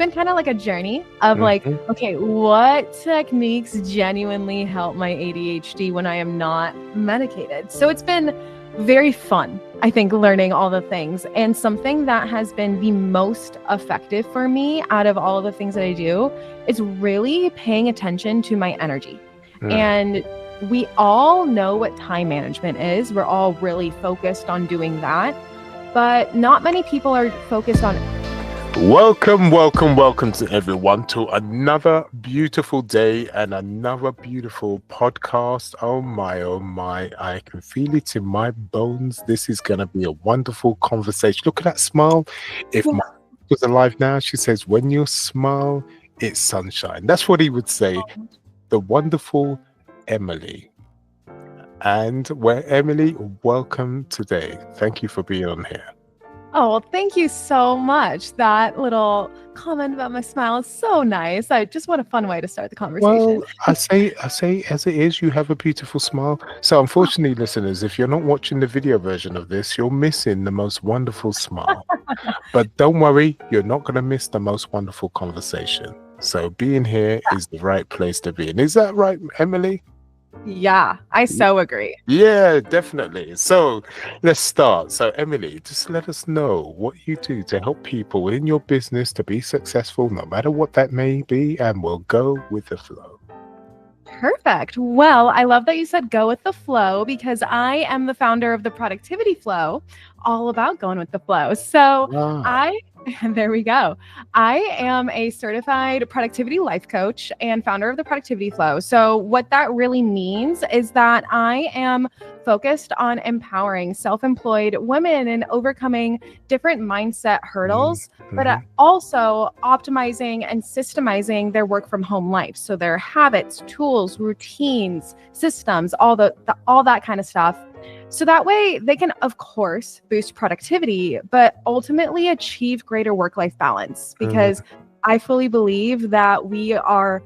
been kind of like a journey of like, okay, what techniques genuinely help my ADHD when I am not medicated? So it's been very fun, I think, learning all the things. And something that has been the most effective for me out of all of the things that I do is really paying attention to my energy. And we all know what time management is. We're all really focused on doing that, but not many people are focused on it. Welcome to everyone to another beautiful day and another beautiful podcast. Oh my, I can feel it in my bones. This is going to be a wonderful conversation. Look at that smile. If my was alive now, she says, when you smile, it's sunshine. That's what he would say. The wonderful Emily. And Emily, welcome today. Thank you for being on here. Oh, well, thank you so much. That little comment about my smile is so nice. What a fun way to start the conversation. Well, I say as it is, you have a beautiful smile. So unfortunately, listeners, if you're not watching the video version of this, you're missing the most wonderful smile. But don't worry, you're not going to miss the most wonderful conversation. So being here is the right place to be. And is that right, Emily? Yeah, I so agree. Yeah, definitely. So let's start. So Emily, just let us know what you do to help people in your business to be successful, no matter what that may be, and we'll go with the flow. Perfect. Well, I love that you said go with the flow because I am the founder of the Productivity Flow, all about going with the flow. So there we go. I am a certified productivity life coach and founder of the Productivity Flow. So what that really means is that I am focused on empowering self-employed women and overcoming different mindset hurdles, but also optimizing and systemizing their work from home life. So their habits, tools, routines, systems, all that kind of stuff. So that way they can, of course, boost productivity, but ultimately achieve greater work-life balance. Because I fully believe that we are,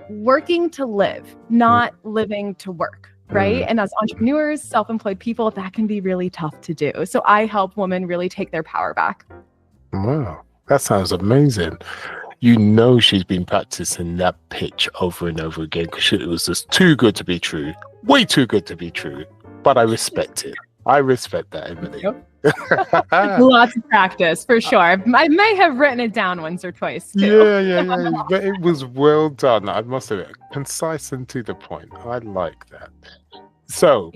working to live, not living to work, right? And as entrepreneurs, self-employed people, that can be really tough to do. So I help women really take their power back. Wow, that sounds amazing. She's been practicing that pitch over and over again because it was just too good to be true. Way too good to be true. But I respect it. I respect that, Emily. Lots of practice, for sure. I may have written it down once or twice, too. Yeah. But it was well done. I must admit, concise and to the point. I like that. So,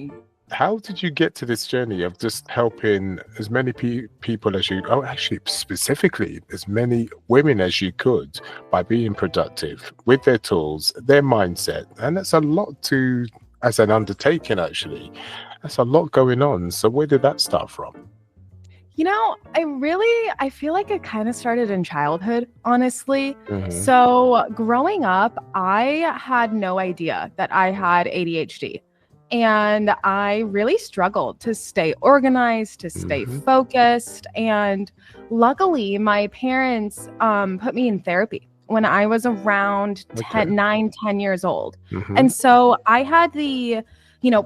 how did you get to this journey of just helping as many people as you, specifically as many women as you could by being productive with their tools, their mindset? And that's a lot as an undertaking, actually. That's a lot going on. So where did that start from? I feel like it kind of started in childhood, honestly. So growing up, I had no idea that I had ADHD. And I really struggled to stay organized, to stay focused. And luckily, my parents put me in therapy when I was around 10 years old. And so I had the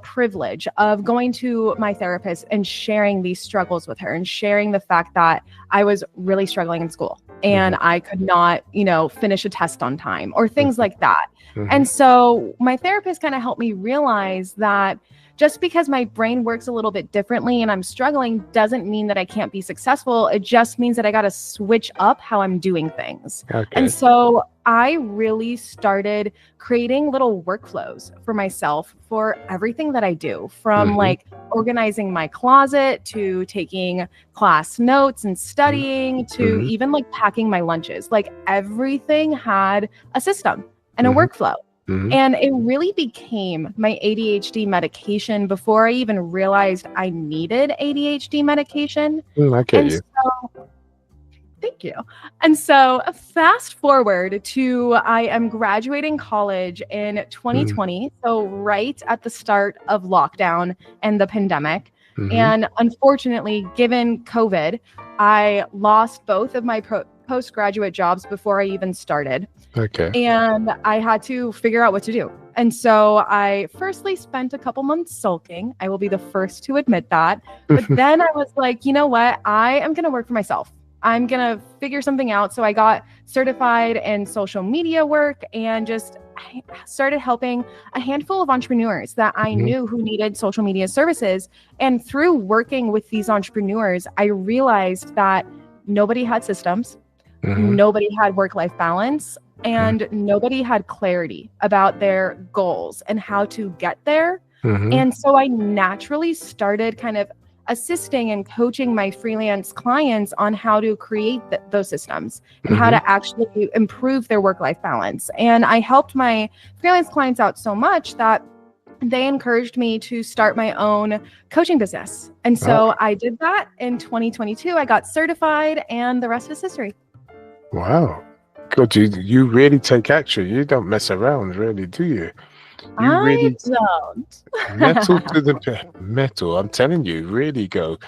privilege of going to my therapist and sharing these struggles with her and sharing the fact that I was really struggling in school and I could not, finish a test on time or things like that. And so my therapist kind of helped me realize that just because my brain works a little bit differently and I'm struggling doesn't mean that I can't be successful. It just means that I got to switch up how I'm doing things. And so I really started creating little workflows for myself for everything that I do, from like organizing my closet to taking class notes and studying to even like packing my lunches. Like everything had a system and a workflow. And it really became my ADHD medication before I even realized I needed ADHD medication. Thank you. And so fast forward to I am graduating college in 2020. So right at the start of lockdown and the pandemic. And unfortunately, given COVID, I lost both of my postgraduate jobs before I even started. And I had to figure out what to do. And so I firstly spent a couple months sulking. I will be the first to admit that. But then I was like, you know what? I am going to work for myself. I'm going to figure something out. So I got certified in social media work and just I started helping a handful of entrepreneurs that I knew who needed social media services. And through working with these entrepreneurs, I realized that nobody had systems, nobody had work-life balance, and nobody had clarity about their goals and how to get there. And so I naturally started kind of assisting and coaching my freelance clients on how to create those systems and how to actually improve their work-life balance. And I helped my freelance clients out so much that they encouraged me to start my own coaching business. And so I did that in 2022. I got certified and the rest is history. Wow. God, you really take action. You don't mess around, really, do you? I don't. Metal to the metal. I'm telling you, really go.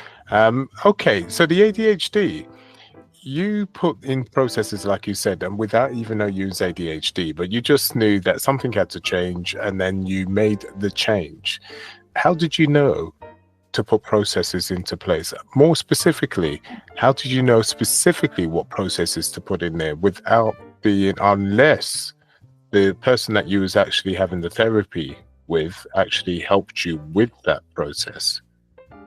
Okay, so the ADHD, you put in processes like you said, and without even knowing you was ADHD, but you just knew that something had to change, and then you made the change. How did you know to put processes into place? More specifically, how did you know specifically what processes to put in there without being, unless the person that you was actually having the therapy with actually helped you with that process?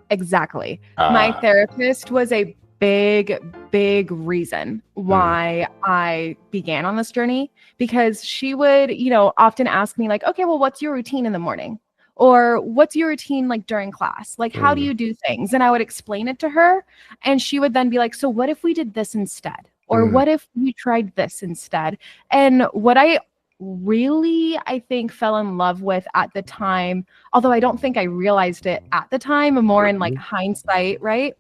Exactly. My therapist was a big reason why I began on this journey, because she would, often ask me like, okay, well, what's your routine in the morning? Or what's your routine like during class? Like, how do you do things? And I would explain it to her, and she would then be like, so what if we did this instead? Or what if we tried this instead? And what I really, I think, fell in love with at the time, although I don't think I realized it at the time, more in like hindsight, right,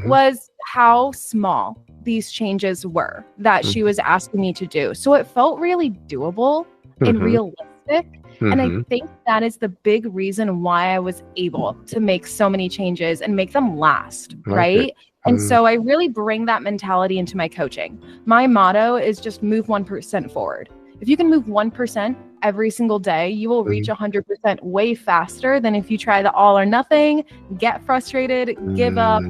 was how small these changes were that she was asking me to do. So it felt really doable and realistic. And I think that is the big reason why I was able to make so many changes and make them last, right? And so I really bring that mentality into my coaching. My motto is just move 1% forward. If you can move 1% every single day, you will reach 100% way faster than if you try the all or nothing, get frustrated, give up,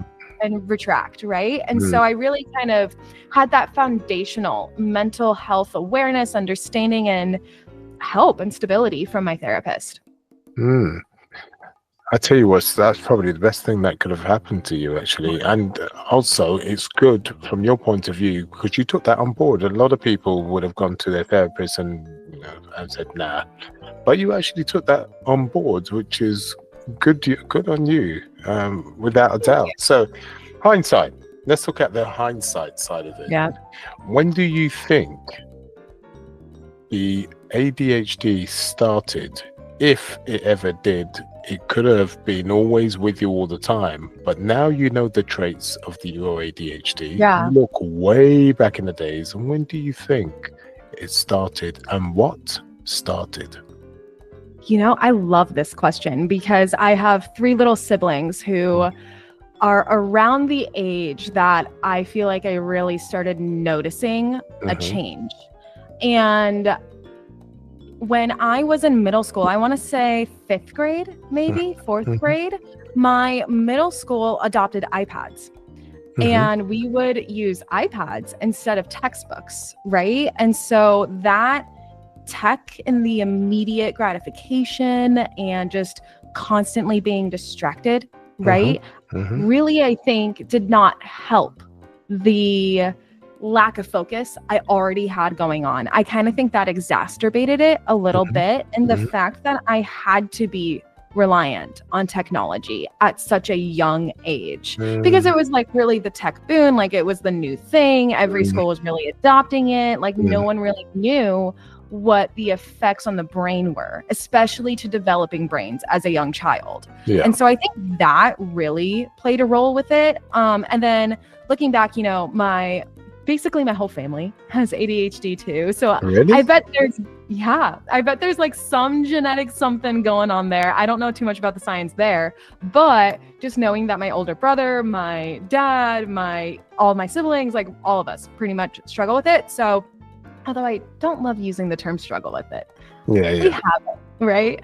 and retract, right? And so I really kind of had that foundational mental health awareness, understanding, and help and stability from my therapist. I tell you what, that's probably the best thing that could have happened to you, actually. And also, it's good from your point of view because you took that on board. A lot of people would have gone to their therapist and said, nah. But you actually took that on board, which is good on you, without a doubt. So, hindsight. Let's look at the hindsight side of it. Yeah. When do you think the ADHD started? If it ever did, it could have been always with you all the time, but now you know the traits of your ADHD. Yeah. You look way back in the days, and when do you think it started, and what started? I love this question because I have 3 little siblings who are around the age that I feel like I really started noticing a change. And when I was in middle school, I want to say 5th grade, maybe 4th grade, my middle school adopted iPads. And we would use iPads instead of textbooks, right? And so that tech and the immediate gratification and just constantly being distracted, right? Really, I think, did not help the lack of focus I already had going on. I kind of think that exacerbated it a little bit. And the fact that I had to be reliant on technology at such a young age, because it was like really the tech boom, like it was the new thing. Every school was really adopting it. Like no one really knew what the effects on the brain were, especially to developing brains as a young child. And so I think that really played a role with it. And then looking back, basically my whole family has ADHD too. So really? I bet there's like some genetic something going on there. I don't know too much about the science there, but just knowing that my older brother, my dad, all my siblings, like all of us pretty much struggle with it. So although I don't love using the term struggle with it, we have it, right?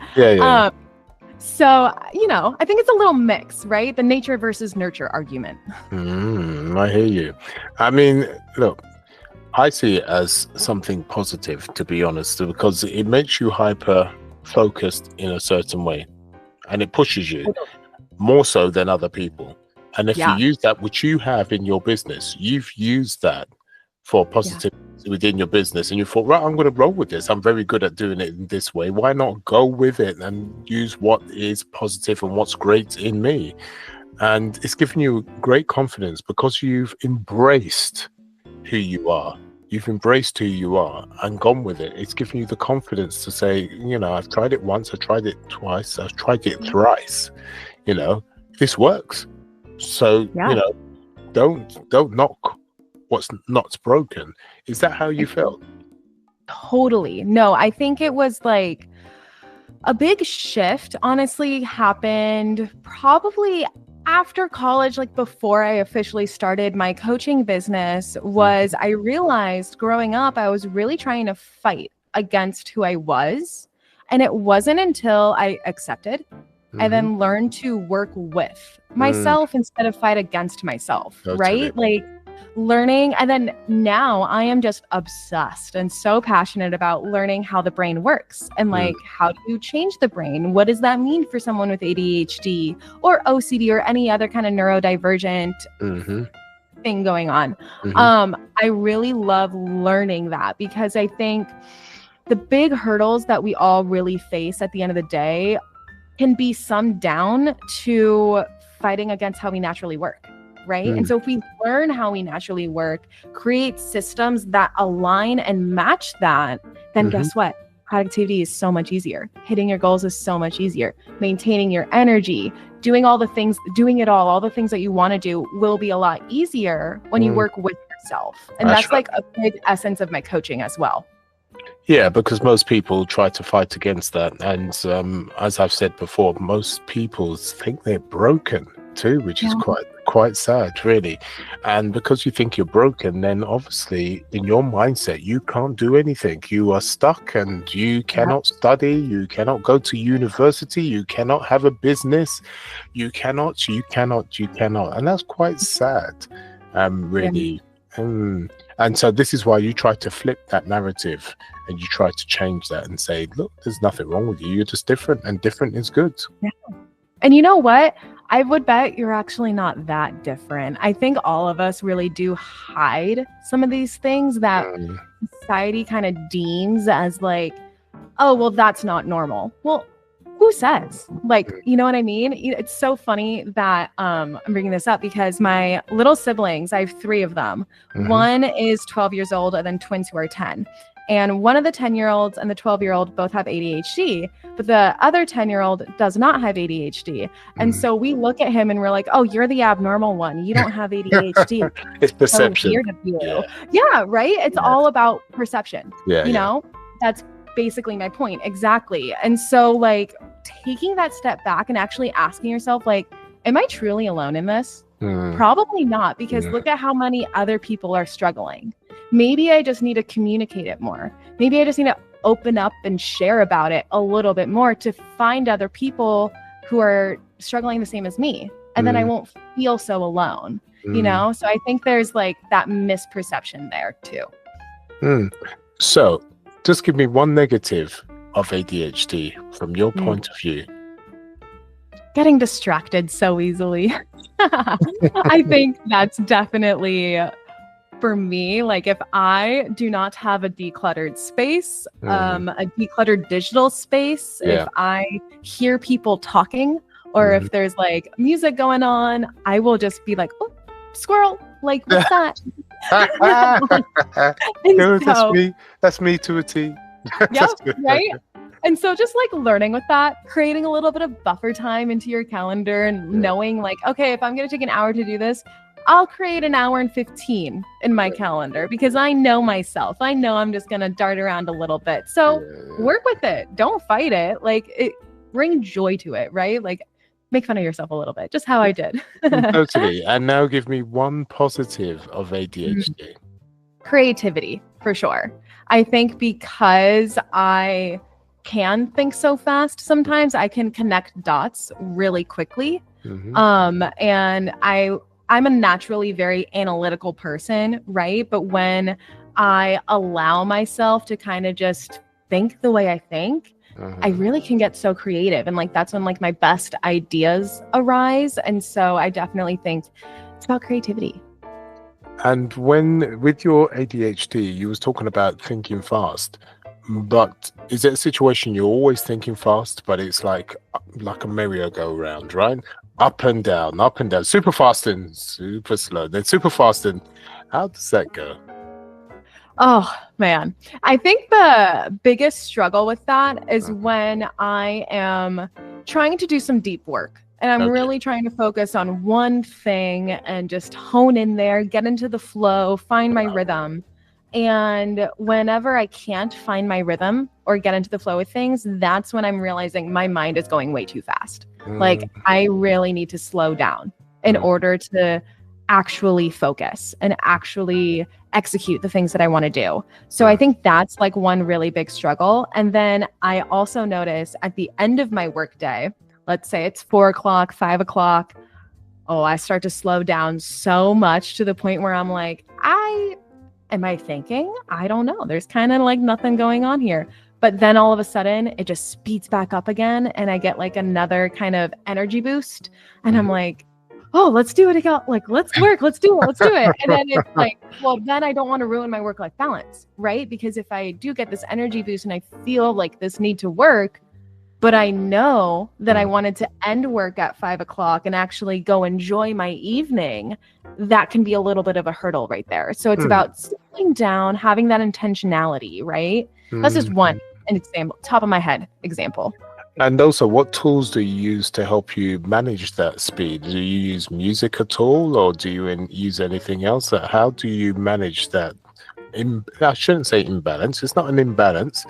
So, I think it's a little mix, right? The nature versus nurture argument. I hear you. I mean, look, I see it as something positive, to be honest, because it makes you hyper focused in a certain way, and it pushes you more so than other people. And if you Yeah. use that, which you have in your business, you've used that for positive within your business, and you thought, right, I'm going to roll with this. I'm very good at doing it in this way. Why not go with it and use what is positive and what's great in me? And it's given you great confidence because you've embraced who you are. You've embraced who you are and gone with it. It's given you the confidence to say, I've tried it once, I've tried it twice, I've tried it thrice. This works. So, don't knock what's not broken. Is that how you felt? Totally. No, I think it was like a big shift, honestly, happened probably after college, like before I officially started my coaching business, was I realized growing up, I was really trying to fight against who I was. And it wasn't until I accepted and then learned to work with myself instead of fight against myself, right? Like learning. And then now I am just obsessed and so passionate about learning how the brain works and like, how do you change the brain? What does that mean for someone with ADHD or OCD or any other kind of neurodivergent thing going on? I really love learning that because I think the big hurdles that we all really face at the end of the day can be summed down to fighting against how we naturally work. Right. And so if we learn how we naturally work, create systems that align and match that, then guess what? Productivity is so much easier. Hitting your goals is so much easier. Maintaining your energy, doing all the things that you want to do will be a lot easier when you work with yourself. And that's like a big essence of my coaching as well. Yeah, because most people try to fight against that. And as I've said before, most people think they're broken too, which is quite sad, really. And because you think you're broken, then obviously in your mindset, you can't do anything. You are stuck and you cannot study. You cannot go to university. You cannot have a business. You cannot. And that's quite sad, really. And so this is why you try to flip that narrative and you try to change that and say, look, there's nothing wrong with you. You're just different, and different is good. Yeah. And you know what? I would bet you're actually not that different. I think all of us really do hide some of these things that society kind of deems as like, oh, well, that's not normal. Well, who says? Like, you know what I mean? It's so funny that I'm bringing this up because my little siblings, I have 3 of them. One is 12 years old and then twins who are 10. And one of the 10-year-olds and the 12-year-old both have ADHD, but the other 10-year-old does not have ADHD. And so we look at him and we're like, oh, you're the abnormal one. You don't have ADHD. It's perception. So weird of you. Yeah, right? It's all about perception. You know? That's basically my point. Exactly. And so like taking that step back and actually asking yourself, like, am I truly alone in this? Probably not, because look at how many other people are struggling. Maybe I just need to communicate it more. Maybe I just need to open up and share about it a little bit more to find other people who are struggling the same as me. And then I won't feel so alone, you know? So I think there's like that misperception there too. So just give me one negative of ADHD from your point of view. Getting distracted so easily. I think that's definitely for me. Like if I do not have a decluttered space, a decluttered digital space, if I hear people talking or if there's like music going on, I will just be like, oh, squirrel, like what's that? That's me to a T. Yep, right? And so just like learning with that, creating a little bit of buffer time into your calendar and knowing like, okay, if I'm going to take an hour to do this, I'll create an hour and 15 in my calendar because I know myself. I know I'm just going to dart around a little bit. So work with it. Don't fight it. Like bring joy to it, right? Like make fun of yourself a little bit, just how I did. Totally. And now give me one positive of ADHD. Creativity, for sure. I think because I can think so fast sometimes. I can connect dots really quickly. And I'm a naturally very analytical person, right? But when I allow myself to kind of just think the way I think, I really can get so creative. And like that's when like my best ideas arise. And so I definitely think it's about creativity. And when with your ADHD, you was talking about thinking fast, but is it a situation you're always thinking fast, but it's like a merry-go-round, right? Up and down, super fast and super slow, then super fast, and how does that go? Oh man, I think the biggest struggle with that is when I am trying to do some deep work. And I'm really trying to focus on one thing and just hone in there, get into the flow, find my rhythm. And whenever I can't find my rhythm or get into the flow with things, that's when I'm realizing my mind is going way too fast. Like I really need to slow down in order to actually focus and actually execute the things that I want to do. So I think that's like one really big struggle. And then I also notice at the end of my workday, let's say it's 4 o'clock, 5 o'clock. Oh, I start to slow down so much to the point where I'm like, am I thinking? I don't know. There's kind of like nothing going on here. But then all of a sudden it just speeds back up again. And I get like another kind of energy boost. And I'm like, oh, let's do it again. Like, let's work. Let's do it. And then it's like, well, then I don't want to ruin my work-life balance, right? Because if I do get this energy boost and I feel like this need to work, but I know that I wanted to end work at 5 o'clock and actually go enjoy my evening, that can be a little bit of a hurdle right there. So it's about sitting down, having that intentionality, right? That's just one example, top of my head example. And also, what tools do you use to help you manage that speed? Do you use music at all, or do you use anything else? How do you manage that? I shouldn't say imbalance. It's not an imbalance.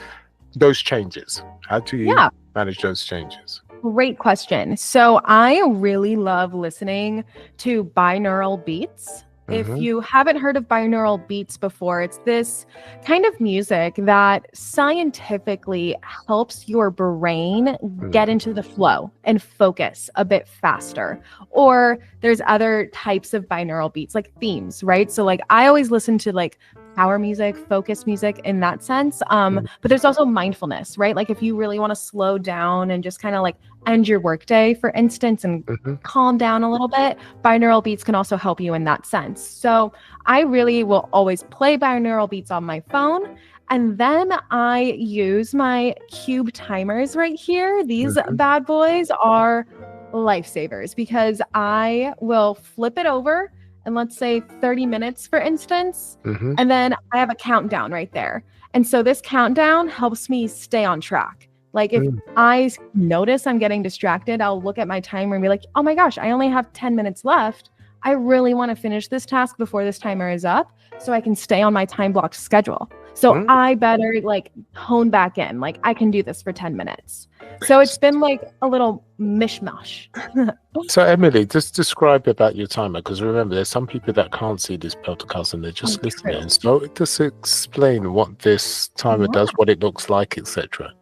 Those changes. How do you manage those changes? Great question. So I really love listening to binaural beats. If you haven't heard of binaural beats before, it's this kind of music that scientifically helps your brain get into the flow and focus a bit faster. Or there's other types of binaural beats like themes, right? So like I always listen to like power music, focus music in that sense. But there's also mindfulness, right? Like if you really want to slow down and just kind of like end your workday, for instance, and calm down a little bit, binaural beats can also help you in that sense. So I really will always play binaural beats on my phone. And then I use my cube timers right here. These bad boys are lifesavers because I will flip it over and let's say 30 minutes, for instance, and then I have a countdown right there. And so this countdown helps me stay on track. Like if I notice I'm getting distracted, I'll look at my timer and be like, oh my gosh, I only have 10 minutes left. I really want to finish this task before this timer is up so I can stay on my time blocked schedule. So I better like hone back in, like I can do this for 10 minutes. So it's been like a little mishmash. So Emily, just describe about your timer, because remember there's some people that can't see this podcast and they're just listening. So just explain what this timer does, what it looks like, etc.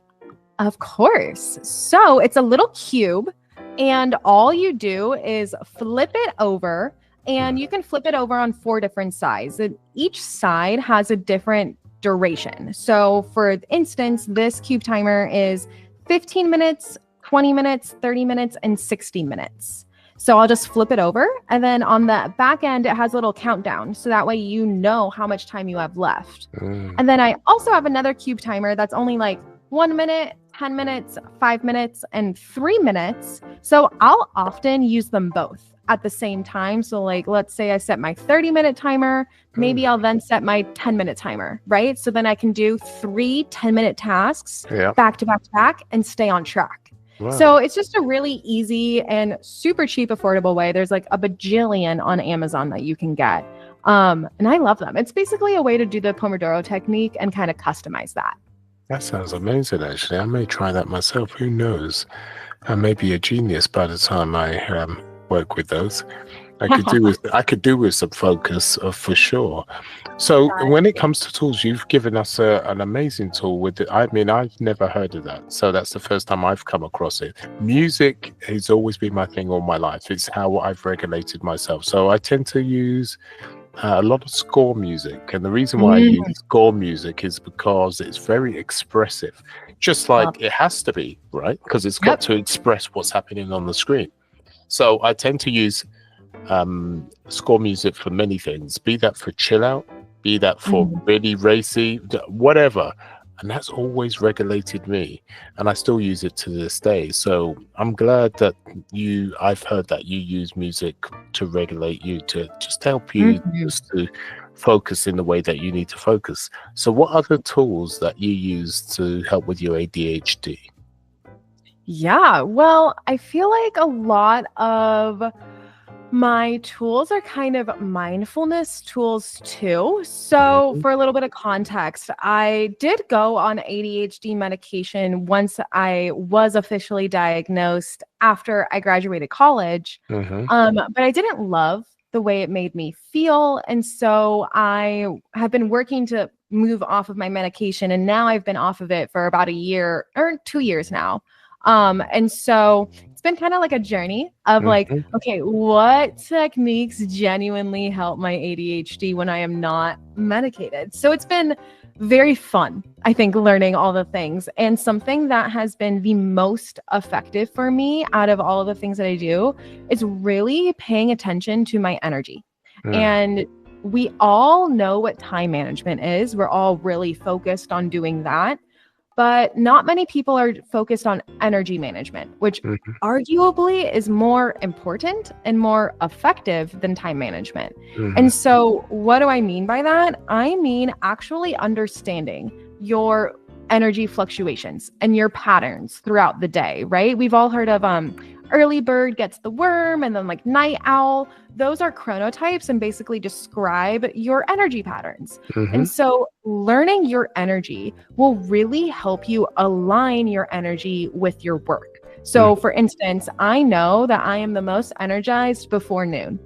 Of course. So it's a little cube and all you do is flip it over, and you can flip it over on 4 different sides. And each side has a different duration. So for instance, this cube timer is 15 minutes, 20 minutes, 30 minutes, and 60 minutes. So I'll just flip it over. And then on the back end, it has a little countdown. So that way you know how much time you have left. And then I also have another cube timer that's only like 1 minute, 10 minutes, 5 minutes, and 3 minutes. So I'll often use them both at the same time. So like, let's say I set my 30-minute timer, maybe I'll then set my 10-minute timer, right? So then I can do 3 10-minute tasks back to back to back and stay on track. Wow. So it's just a really easy and super cheap, affordable way. There's like a bajillion on Amazon that you can get. And I love them. It's basically a way to do the Pomodoro technique and kind of customize that. That sounds amazing, actually. I may try that myself. Who knows? I may be a genius by the time I work with those. I could do with some focus for sure. So when it comes to tools, you've given us an amazing tool with it. I mean, I've never heard of that. So that's the first time I've come across it. Music has always been my thing all my life. It's how I've regulated myself. So I tend to use a lot of score music. And the reason why I use score music is because it's very expressive, just like it has to be, right? Because it's got to express what's happening on the screen. So I tend to use score music for many things, be that for chill out, be that for really racy, whatever. And that's always regulated me, and I still use it to this day. So I'm glad that I've heard that you use music to regulate you, to just help you just to focus in the way that you need to focus. So what other tools that you use to help with your ADHD? Yeah, well, I feel like a lot of my tools are kind of mindfulness tools too. So for a little bit of context, I did go on ADHD medication once I was officially diagnosed after I graduated college. But I didn't love the way it made me feel. And so I have been working to move off of my medication. And now I've been off of it for about a year or 2 years now. And so it's been kind of like a journey of like, okay, what techniques genuinely help my ADHD when I am not medicated? So it's been very fun, I think, learning all the things. And something that has been the most effective for me out of all of the things that I do is really paying attention to my energy. And we all know what time management is. We're all really focused on doing that. But not many people are focused on energy management, which arguably is more important and more effective than time management. And so what do I mean by that? I mean actually understanding your energy fluctuations and your patterns throughout the day, right? We've all heard of early bird gets the worm, and then like night owl. Those are chronotypes and basically describe your energy patterns. And so learning your energy will really help you align your energy with your work. So for instance, I know that I am the most energized before noon.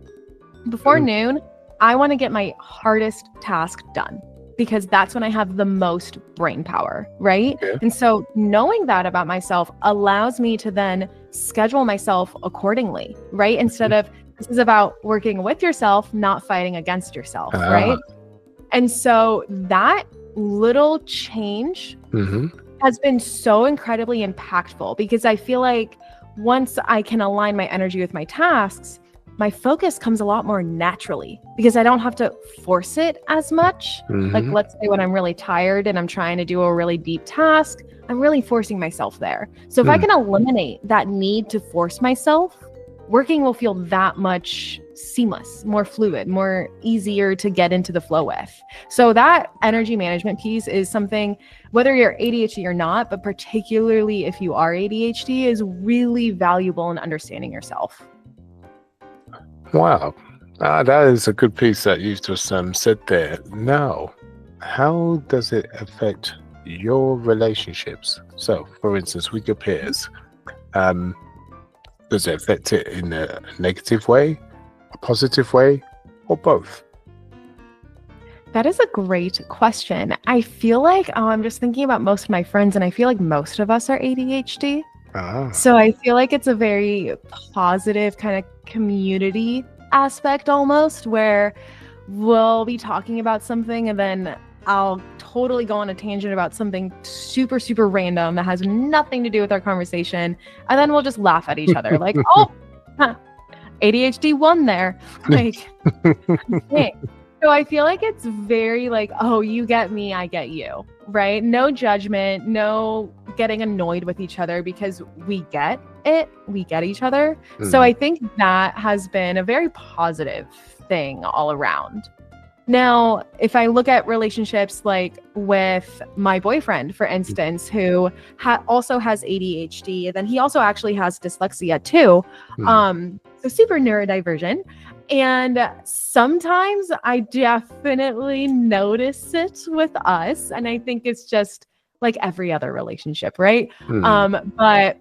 Before noon, I want to get my hardest task done, because that's when I have the most brain power, right? And so knowing that about myself allows me to then schedule myself accordingly, right? Instead of, this is about working with yourself, not fighting against yourself, right? And so that little change has been so incredibly impactful, because I feel like once I can align my energy with my tasks, my focus comes a lot more naturally, because I don't have to force it as much. Like, let's say when I'm really tired and I'm trying to do a really deep task, I'm really forcing myself there. So if I can eliminate that need to force myself, working will feel that much seamless, more fluid, more easier to get into the flow with. So that energy management piece is something, whether you're ADHD or not, but particularly if you are ADHD, is really valuable in understanding yourself. Wow, that is a good piece that you've just said there. Now, how does it affect your relationships? So, for instance, with your peers, does it affect it in a negative way, a positive way, or both? That is a great question. I feel like, I'm just thinking about most of my friends, and I feel like most of us are ADHD. So I feel like it's a very positive kind of community aspect almost, where we'll be talking about something and then I'll totally go on a tangent about something super, super random that has nothing to do with our conversation. And then we'll just laugh at each other like, oh, ADHD won there. Like, hey. So I feel like it's very like, oh, you get me, I get you, right? No judgment, no getting annoyed with each other, because we get it, we get each other. So I think that has been a very positive thing all around. Now, if I look at relationships like with my boyfriend, for instance, who also has ADHD, and then he also actually has dyslexia too. So super neurodivergent. And sometimes I definitely notice it with us. And I think it's just like every other relationship, right? But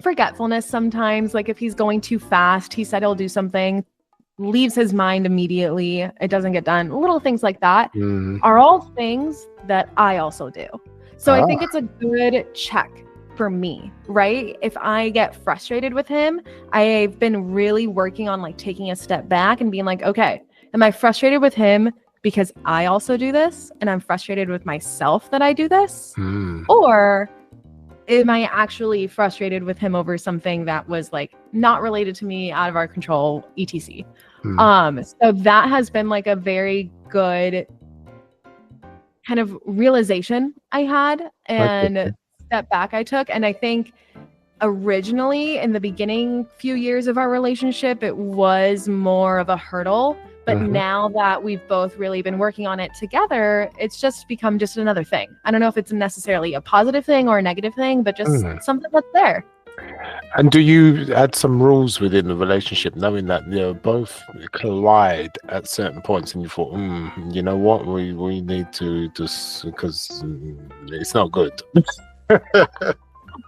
forgetfulness sometimes, like if he's going too fast, he said he'll do something leaves his mind immediately. It doesn't get done. Little things like that Mm. are all things that I also do. So I think Ah. it's a good check for me, right? If I get frustrated with him, I've been really working on like taking a step back and being like, okay, am I frustrated with him because I also do this and I'm frustrated with myself that I do this? Mm. Or am I actually frustrated with him over something that was like not related to me, out of our control, etc. So that has been like a very good kind of realization I had and Okay. step back I took. And I think originally in the beginning few years of our relationship, it was more of a hurdle. But Mhm. now that we've both really been working on it together, it's just become just another thing. I don't know if it's necessarily a positive thing or a negative thing, but just something that's there. And do you add some rules within the relationship, knowing that you both collide at certain points, and you thought, you know what, we need to just, because it's not good.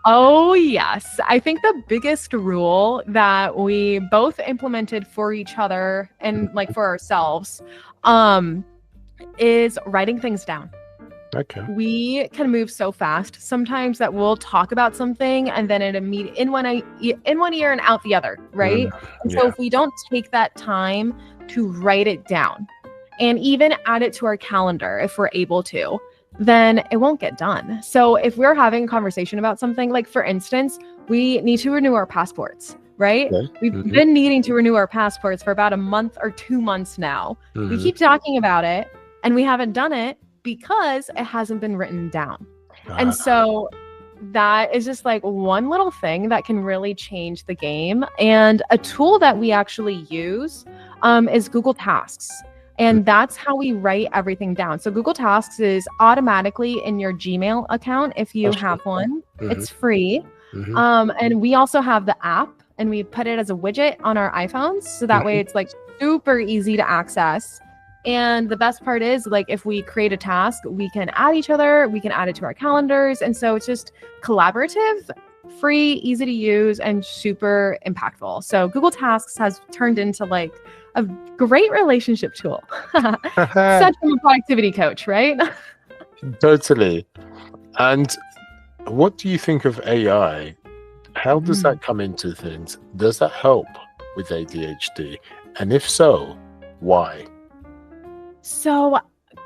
Oh, yes. I think the biggest rule that we both implemented for each other and like for ourselves is writing things down. Okay. We can move so fast sometimes that we'll talk about something and then it immediately in one ear and out the other, right? And so if we don't take that time to write it down and even add it to our calendar if we're able to, then it won't get done. So if we're having a conversation about something, like for instance, we need to renew our passports, right? Okay. We've been needing to renew our passports for about a month or 2 months now. We keep talking about it and we haven't done it because it hasn't been written down. And so that is just like one little thing that can really change the game. And a tool that we actually use is Google Tasks. And that's how we write everything down. So Google Tasks is automatically in your Gmail account if you have one. It's free. And we also have the app and we put it as a widget on our iPhones. So that way it's like super easy to access. And the best part is, like, if we create a task, we can add each other, we can add it to our calendars. And so it's just collaborative, free, easy to use, and super impactful. So Google Tasks has turned into like a great relationship tool. Such a productivity coach, right? Totally. And what do you think of AI? How does that come into things? Does that help with ADHD? And if so, why? So,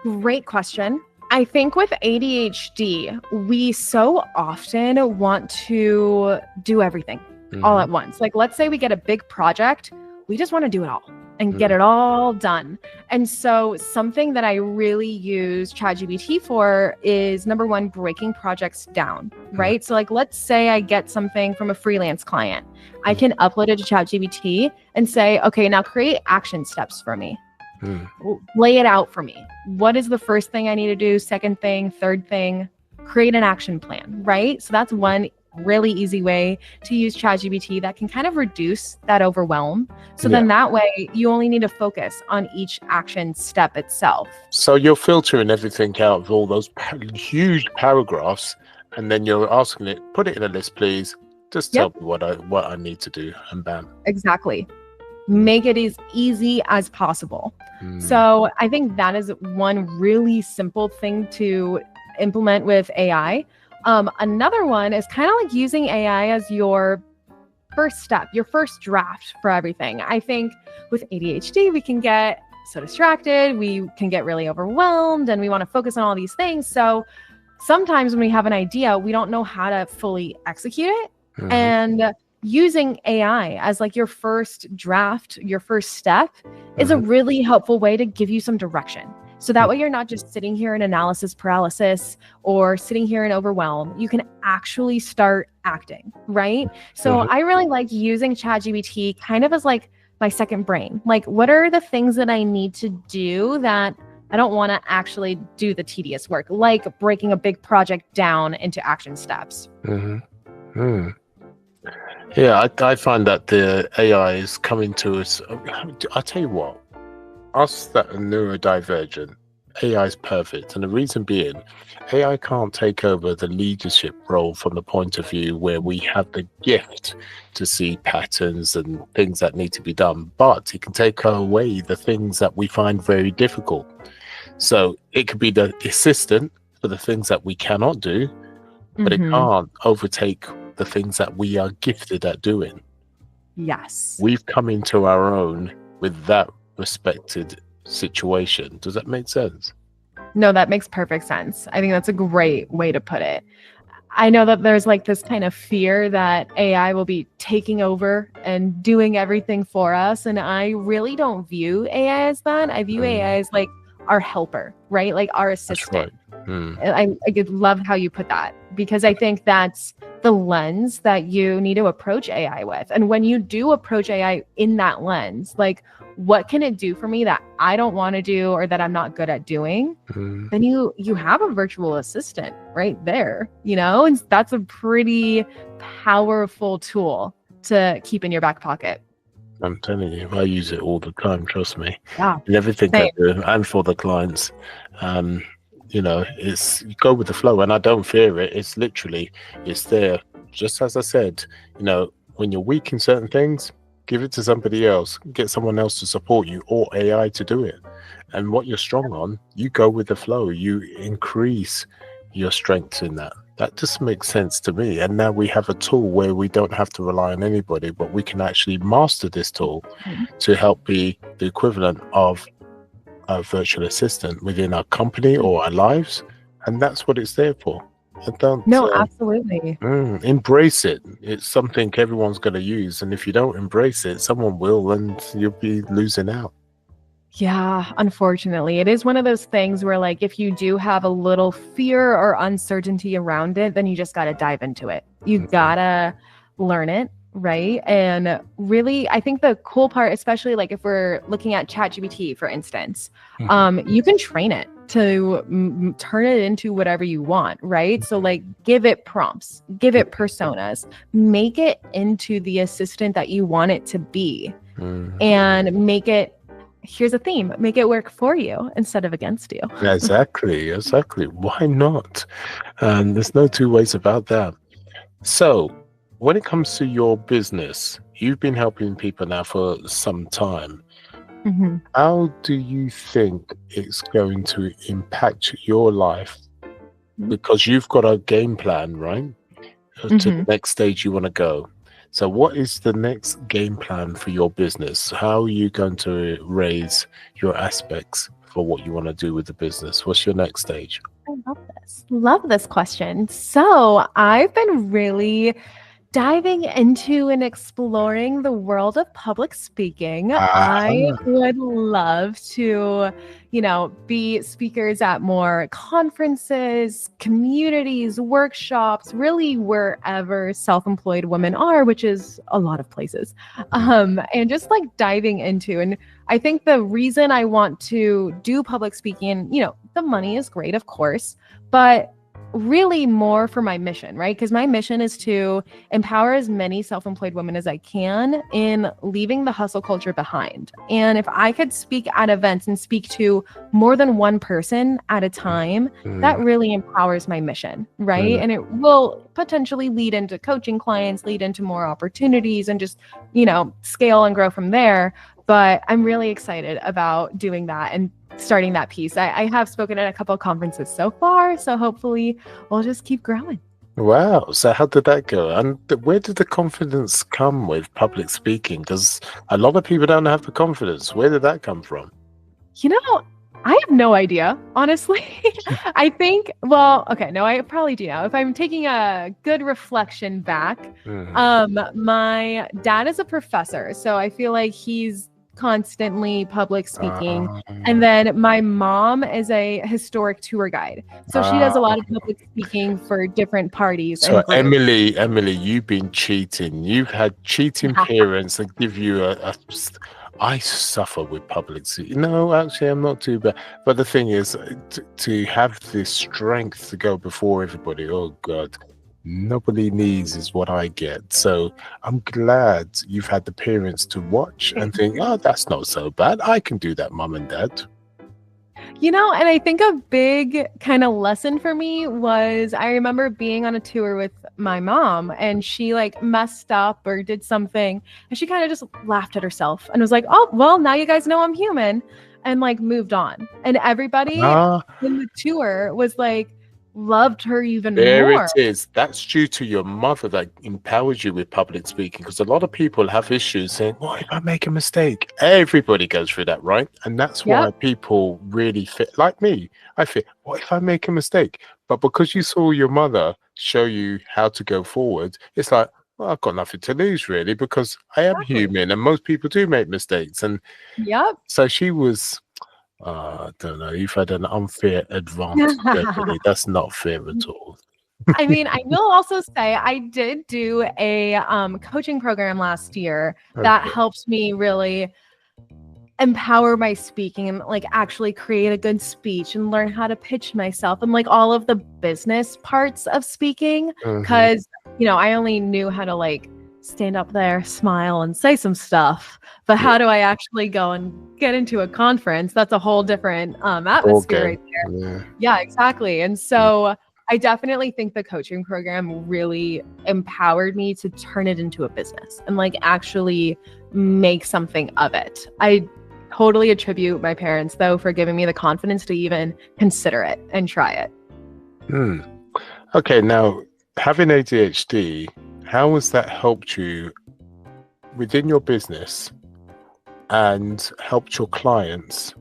great question. I think with ADHD, we so often want to do everything all at once. Like, let's say we get a big project, we just want to do it all and get it all done. And so something that I really use ChatGPT for is, number one, breaking projects down, right? So like, let's say I get something from a freelance client. I can upload it to ChatGPT and say, okay, now create action steps for me. Lay it out for me. What is the first thing I need to do? Second thing, third thing, create an action plan, right? So that's one really easy way to use ChatGPT that can kind of reduce that overwhelm. So then that way you only need to focus on each action step itself. So you're filtering everything out of all those huge paragraphs, and then you're asking it, put it in a list, please. Just tell me what I need to do, and bam. Exactly. Make it as easy as possible. So I think that is one really simple thing to implement with AI. Another one is kind of like using AI as your first step, your first draft for everything. I think with ADHD, we can get so distracted, we can get really overwhelmed, and we want to focus on all these things. So sometimes when we have an idea, we don't know how to fully execute it. And using AI as like your first draft, your first step is a really helpful way to give you some direction. So that way you're not just sitting here in analysis paralysis or sitting here in overwhelm. You can actually start acting, right? So I really like using ChatGPT kind of as like my second brain. Like, what are the things that I need to do that I don't want to actually do the tedious work, like breaking a big project down into action steps. Yeah, I find that the AI is coming to us. I tell you what, us that are neurodivergent, AI is perfect. And the reason being, AI can't take over the leadership role from the point of view where we have the gift to see patterns and things that need to be done, but it can take away the things that we find very difficult. So it could be the assistant for the things that we cannot do, but it Mm-hmm. can't overtake the things that we are gifted at doing. Yes. We've come into our own with that respected situation. Does that make sense? No, that makes perfect sense. I think that's a great way to put it. I know that there's like this kind of fear that AI will be taking over and doing everything for us. And I really don't view AI as that. I view AI as like our helper, right? Like our assistant. That's right. I could love how you put that, because I think that's the lens that you need to approach AI with. And when you do approach AI in that lens, like, what can it do for me that I don't want to do or that I'm not good at doing? Then you have a virtual assistant right there, and that's a pretty powerful tool to keep in your back pocket. I'm telling you, I use it all the time, trust me. Yeah. And everything I Same. do, and for the clients. It's you go with the flow, and I don't fear it. It's literally, it's there. Just as I said, when you're weak in certain things, give it to somebody else, get someone else to support you, or AI to do it. And what you're strong on, you go with the flow, you increase your strengths in that. That just makes sense to me. And now we have a tool where we don't have to rely on anybody, but we can actually master this tool to help be the equivalent of a virtual assistant within our company or our lives. And that's what it's there for. And don't Absolutely. embrace it. It's something everyone's going to use. And if you don't embrace it, someone will, and you'll be losing out. Yeah, unfortunately, it is one of those things where, like, if you do have a little fear or uncertainty around it, then you just got to dive into it. You gotta learn it, right? And really, I think the cool part, especially like if we're looking at ChatGPT, for instance, you can train it to turn it into whatever you want, right? So like, give it prompts, give it personas, make it into the assistant that you want it to be, and make it, here's a theme, make it work for you instead of against you. Exactly. Why not? And there's no two ways about that. So when it comes to your business, you've been helping people now for some time. How do you think it's going to impact your life? Because you've got a game plan, right? To the next stage you want to go. So what is the next game plan for your business? How are you going to raise your aspects for what you want to do with the business? What's your next stage? I love this question. So I've been really diving into and exploring the world of public speaking. I would love to, be speakers at more conferences, communities, workshops, really wherever self-employed women are, which is a lot of places. And just like diving into, and I think the reason I want to do public speaking, the money is great, of course, but really more for my mission, right? Because my mission is to empower as many self-employed women as I can in leaving the hustle culture behind. And if I could speak at events and speak to more than one person at a time, that really empowers my mission, right? And it will potentially lead into coaching clients, lead into more opportunities, and just, scale and grow from there. But I'm really excited about doing that and starting that piece. I have spoken at a couple of conferences so far, so hopefully we'll just keep growing. Wow. So how did that go? And where did the confidence come with public speaking? Because a lot of people don't have the confidence. Where did that come from? I have no idea, honestly. I think, I probably do now. If I'm taking a good reflection back, my dad is a professor, so I feel like he's constantly public speaking. And then my mom is a historic tour guide, so she does a lot of public speaking for different parties. So Emily, you've been cheating. You've had cheating parents that give you I suffer with public speaking. No, actually, I'm not too bad. But the thing is, to have the strength to go before everybody, oh God, nobody needs is what I get. So I'm glad you've had the parents to watch and think, oh, that's not so bad. I can do that, mom and dad. And I think a big kind of lesson for me was I remember being on a tour with my mom and she like messed up or did something and she kind of just laughed at herself and was like, oh, well, now you guys know I'm human, and like moved on. And everybody Ah, in the tour was like, loved her even there more. it is. That's due to your mother that empowers you with public speaking. Because a lot of people have issues saying, what if I make a mistake? Everybody goes through that, right? And that's why Yep. people really fit like me. I feel, what if I make a mistake? But because you saw your mother show you how to go forward, it's like, well, I've got nothing to lose really, because I am Exactly. human and most people do make mistakes. And Yep. so she was, I don't know, you've had an unfair advantage, Beverly. That's not fair at all. I mean, I will also say I did do a coaching program last year that Okay. helps me really empower my speaking and like actually create a good speech and learn how to pitch myself and like all of the business parts of speaking. Mhm. Because, I only knew how to like stand up there, smile, and say some stuff. But Yeah. how do I actually go and get into a conference? That's a whole different Ball atmosphere game. right there. Yeah. Yeah, exactly. And so I definitely think the coaching program really empowered me to turn it into a business and like actually make something of it. I totally attribute my parents though for giving me the confidence to even consider it and try it. Hmm. Okay, now having ADHD, how has that helped you within your business and helped your clients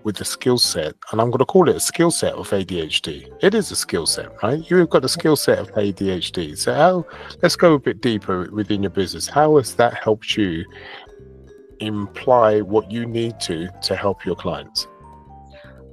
with the skill set? And I'm going to call it a skill set of ADHD. It is a skill set, right? You've got a skill set of ADHD. So let's go a bit deeper within your business. How has that helped you imply what you need to help your clients?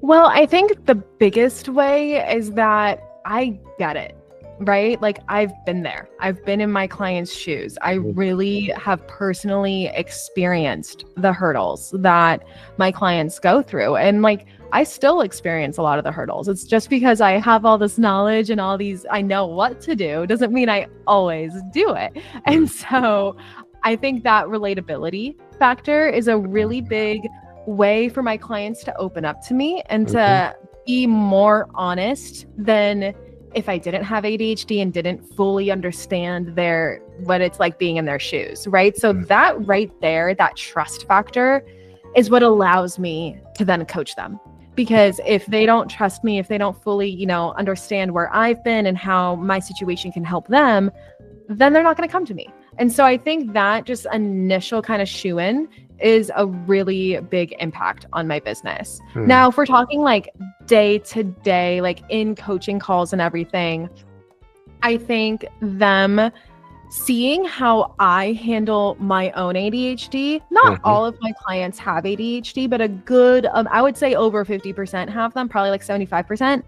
Well, I think the biggest way is that I get it, right? Like I've been there. I've been in my clients' shoes. I really have personally experienced the hurdles that my clients go through. And like I still experience a lot of the hurdles. It's just because I have all this knowledge and I know what to do doesn't mean I always do it. And so I think that relatability factor is a really big way for my clients to open up to me and to be more honest than if I didn't have ADHD and didn't fully understand what it's like being in their shoes, right? So that right there, that trust factor is what allows me to then coach them. Because if they don't trust me, if they don't fully, understand where I've been and how my situation can help them, then they're not going to come to me. And so I think that just initial kind of shoe-in is a really big impact on my business. Now, if we're talking like day to day, like in coaching calls and everything, I think them seeing how I handle my own ADHD, not all of my clients have ADHD, but a good, I would say over 50% have them, probably like 75%.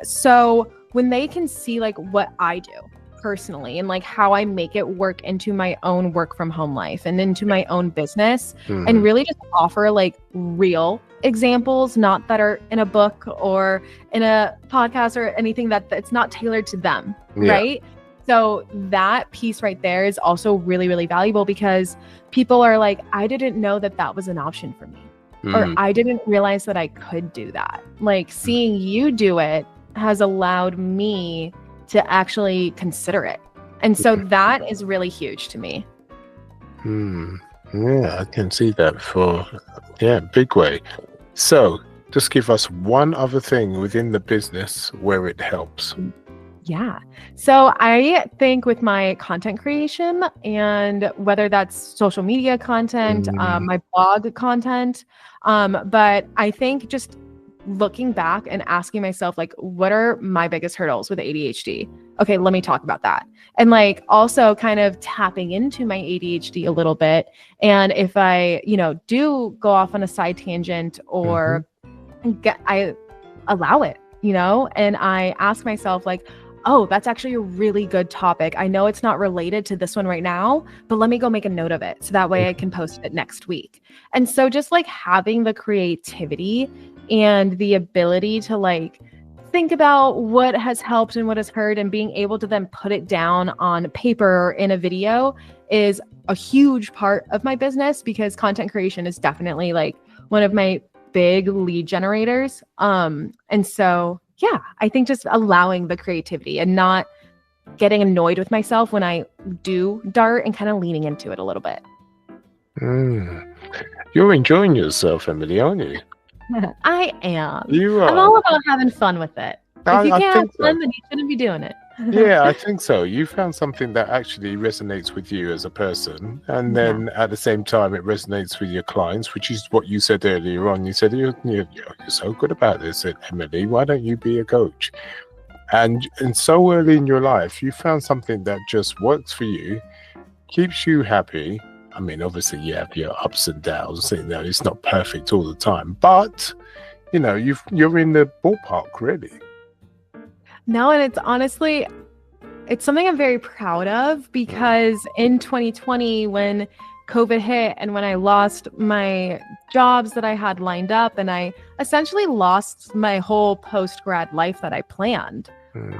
So when they can see like what I do personally and like how I make it work into my own work from home life and into my own business and really just offer like real examples, not that are in a book or in a podcast or anything that's not tailored to them, right? So that piece right there is also really, really valuable because people are like, I didn't know that was an option for me, or I didn't realize that I could do that. Like seeing you do it has allowed me to actually consider it. And so that is really huge to me. Yeah, I can see that big way. So just give us one other thing within the business where it helps. Yeah. So I think with my content creation and whether that's social media content, my blog content, but I think just looking back and asking myself, like, what are my biggest hurdles with ADHD? Okay, let me talk about that. And like also kind of tapping into my ADHD a little bit. And if I, do go off on a side tangent or I allow it, and I ask myself like, oh, that's actually a really good topic. I know it's not related to this one right now, but let me go make a note of it so that way I can post it next week. And so just like having the creativity and the ability to like think about what has helped and what has hurt and being able to then put it down on paper or in a video is a huge part of my business because content creation is definitely like one of my big lead generators. And so, yeah, I think just allowing the creativity and not getting annoyed with myself when I do dart and kind of leaning into it a little bit. You're enjoying yourself, Emily, aren't you? I am. You are. I'm all about having fun with it. If you can't have fun, then you shouldn't be doing it. Yeah, I think so. You found something that actually resonates with you as a person, and then at the same time it resonates with your clients, which is what you said earlier on. You said you're so good about this, Emily. Why don't you be a coach? And so early in your life, you found something that just works for you, keeps you happy. I mean, obviously you have your ups and downs. You know, it's not perfect all the time, but you know, you're in the ballpark, really. No, and it's something I'm very proud of, because in 2020, when COVID hit and when I lost my jobs that I had lined up, and I essentially lost my whole post-grad life that I planned,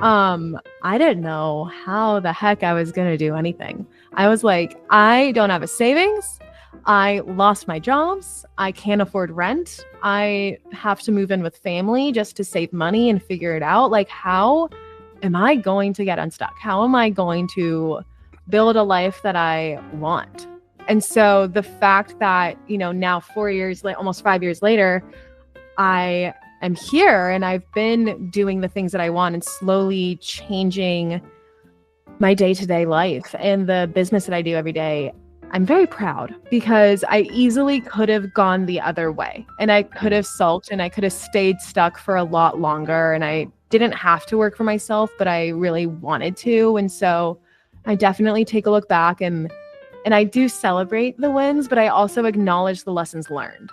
I didn't know how the heck I was going to do anything. I was like, I don't have a savings. I lost my jobs. I can't afford rent. I have to move in with family just to save money and figure it out. Like, how am I going to get unstuck? How am I going to build a life that I want? And so the fact that, you know, now 4 years, almost 5 years later, I am here and I've been doing the things that I want and slowly changing my day-to-day life and the business that I do every day, I'm very proud, because I easily could have gone the other way and I could have sulked and I could have stayed stuck for a lot longer, and I didn't have to work for myself, but I really wanted to. And so I definitely take a look back and I do celebrate the wins, but I also acknowledge the lessons learned.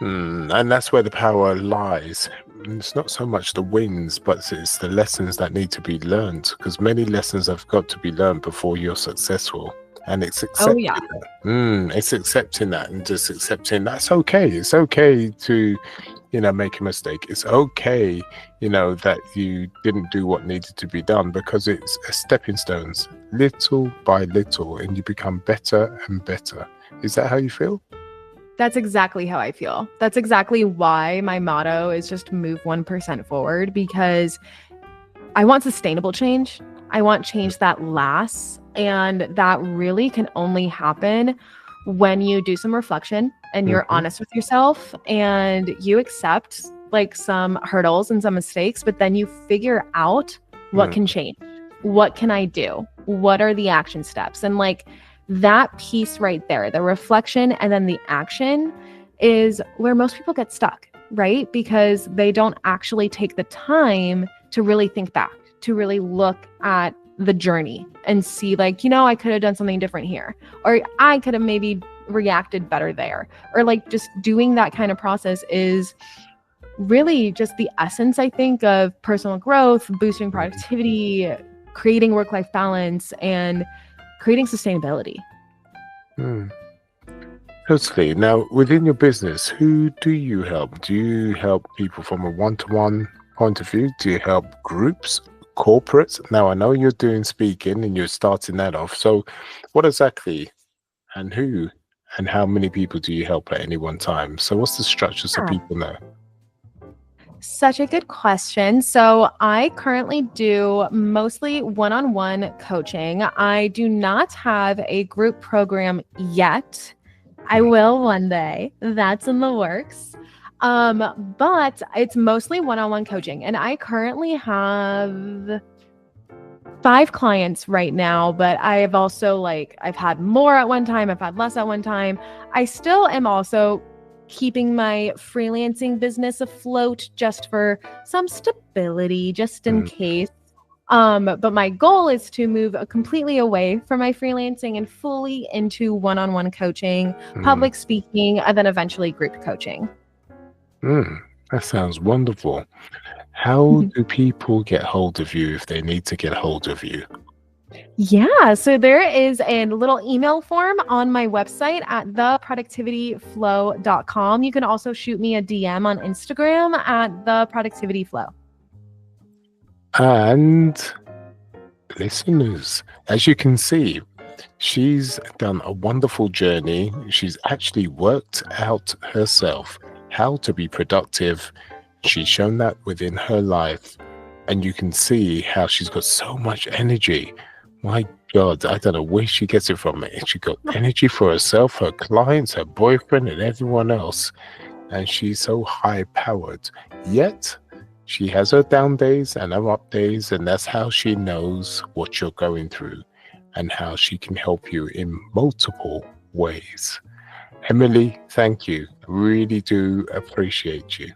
And that's where the power lies. It's not so much the wins, but it's the lessons that need to be learned, because many lessons have got to be learned before you're successful. And it's accepting that. It's accepting that and just accepting that's okay. It's okay to, you know, make a mistake. It's okay, you know, that you didn't do what needed to be done, because it's a stepping stones, little by little, and you become better and better. Is that how you feel? That's exactly how I feel. That's exactly why my motto is just move 1% forward, because I want sustainable change. I want change that lasts. And that really can only happen when you do some reflection and you're honest with yourself and you accept like some hurdles and some mistakes, but then you figure out what can change. What can I do? What are the action steps? And like that piece right there, the reflection and then the action, is where most people get stuck, right? Because they don't actually take the time to really think back, to really look at the journey and see like, you know, I could have done something different here, or I could have maybe reacted better there, or like just doing that kind of process is really just the essence, I think, of personal growth, boosting productivity, creating work-life balance, and creating sustainability. Totally. Now, within your business, who do you help? Do you help people from a one-to-one point of view? Do you help groups, corporates? Now, I know you're doing speaking and you're starting that off. So what exactly and who and how many people do you help at any one time? So what's the structure so people know? Such a good question. So I currently do mostly one-on-one coaching. I do not have a group program yet. I will one day. That's in the works. But it's mostly one-on-one coaching. And I currently have 5 clients right now, but I have also I've had more at one time. I've had less at one time. I still am also keeping my freelancing business afloat just for some stability, just in case. But my goal is to move completely away from my freelancing and fully into one-on-one coaching, public speaking, and then eventually group coaching. That sounds wonderful. How do people get hold of you if they need to get hold of you? Yeah, so there is a little email form on my website at theproductivityflow.com. You can also shoot me a DM on Instagram at theproductivityflow. And listeners, as you can see, she's done a wonderful journey. She's actually worked out herself how to be productive. She's shown that within her life, and you can see how she's got so much energy. My God, I don't know where she gets it from. She got energy for herself, her clients, her boyfriend, and everyone else. And she's so high-powered. Yet, she has her down days and her up days, and that's how she knows what you're going through and how she can help you in multiple ways. Emily, thank you. I really do appreciate you.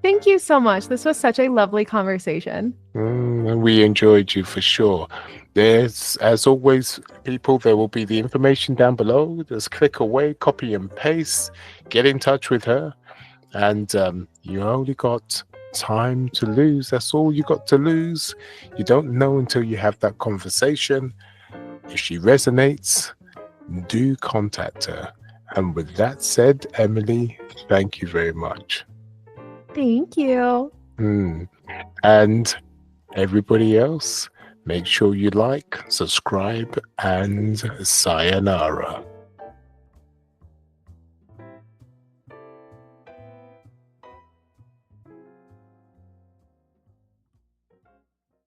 Thank you so much. This was such a lovely conversation. And we enjoyed you for sure. There's, as always, people, there will be the information down below. Just click away, copy and paste, get in touch with her. And you only got time to lose. That's all you got to lose. You don't know until you have that conversation. If she resonates, do contact her. And with that said, Emily, thank you very much. Thank you. And everybody else, make sure you like, subscribe, and sayonara.